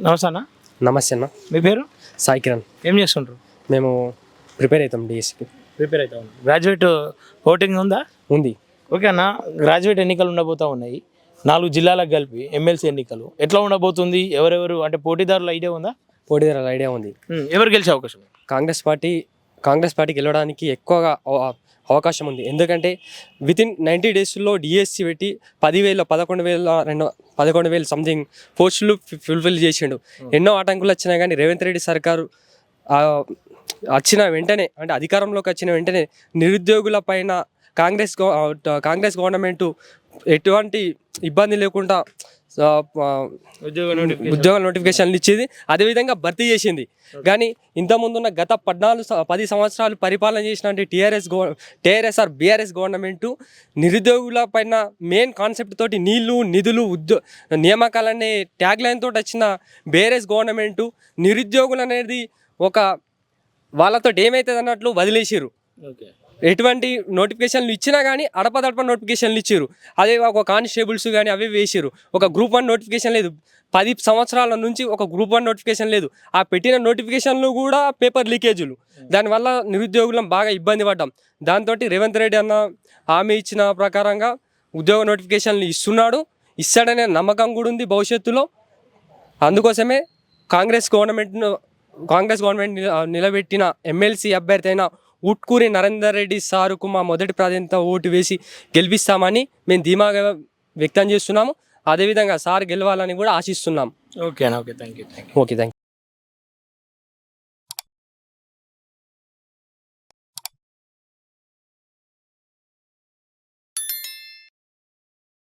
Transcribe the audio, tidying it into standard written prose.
నమస్తే అన్న. నమస్తే అన్న. మీ పేరు? సాయి కిరణ్. ఏం చేస్తుంటారు? మేము ప్రిపేర్ అవుతాం డిఎస్సికి. ప్రిపేర్ అవుతా ఉన్నాం. గ్రాడ్యుయేట్ ఓటింగ్ ఉందా? ఉంది. ఓకే అన్న, గ్రాడ్యుయేట్ ఎన్నికలు ఉండబోతూ ఉన్నాయి. 4 జిల్లాలకు కలిపి ఎమ్మెల్సీ ఎన్నికలు ఎట్లా ఉండబోతుంది? ఎవరెవరు అంటే పోటీదారుల ఐడియా ఉందా? పోటీదారుల ఐడియా ఉంది. ఎవరు గెలిచే అవకాశం? కాంగ్రెస్ పార్టీ గెలవడానికి ఎక్కువగా అవకాశం ఉంది. ఎందుకంటే వితిన్ 90 డేస్లో డిఎస్సి పెట్టి 11,000 సంథింగ్ పోస్టులు ఫుల్ఫిల్ చేసిండు. ఎన్నో ఆటంకులు వచ్చినా కానీ రేవంత్ రెడ్డి సర్కారు వచ్చిన వెంటనే, అంటే అధికారంలోకి వచ్చిన వెంటనే నిరుద్యోగుల పైన కాంగ్రెస్ గవర్నమెంట్ ఎటువంటి ఇబ్బంది లేకుండా ఉద్యోగ నోటిఫికేషన్లు ఇచ్చేది, అదేవిధంగా భర్తీ చేసింది. కానీ ఇంతకుముందున్న గత 10 సంవత్సరాలు పరిపాలన చేసిన టీఆర్ఎస్ ఆర్ బీఆర్ఎస్ గవర్నమెంటు నిరుద్యోగుల పైన మెయిన్ కాన్సెప్ట్ తోటి నీళ్లు నిధులు నియామకాలనే ట్యాగ్ లైన్ తోటి వచ్చిన బీఆర్ఎస్ గవర్నమెంటు నిరుద్యోగులు అనేది ఒక వాళ్ళతో ఏమవుతుంది అన్నట్లు వదిలేసారు. ఎటువంటి నోటిఫికేషన్లు ఇచ్చినా కానీ అడపదడప నోటిఫికేషన్లు ఇచ్చారు. అదే ఒక కానిస్టేబుల్స్ కానీ అవి వేసారు. ఒక గ్రూప్ 1 నోటిఫికేషన్ లేదు. 10 సంవత్సరాల నుంచి ఒక గ్రూప్ 1 నోటిఫికేషన్ లేదు. ఆ పెట్టిన నోటిఫికేషన్లు కూడా పేపర్ లీకేజీలు. దానివల్ల నిరుద్యోగులం బాగా ఇబ్బంది పడ్డాం. దాంతో రేవంత్ రెడ్డి అన్న హామీ ఇచ్చిన ప్రకారంగా ఉద్యోగ నోటిఫికేషన్లు ఇస్తాడనే నమ్మకం కూడా ఉంది భవిష్యత్తులో. అందుకోసమే కాంగ్రెస్ గవర్నమెంట్ నిలబెట్టిన ఎమ్మెల్సీ అభ్యర్థి అయిన ఉట్కూరి నరేందర్ రెడ్డి సారుకు మా మొదటి ప్రాధాన్యత ఓటు వేసి గెలిపిస్తామని మేము ధీమాగా వ్యక్తం చేస్తున్నాము. అదేవిధంగా సార్ గెలవాలని కూడా ఆశిస్తున్నాం. Okay thank you. Okay thank you.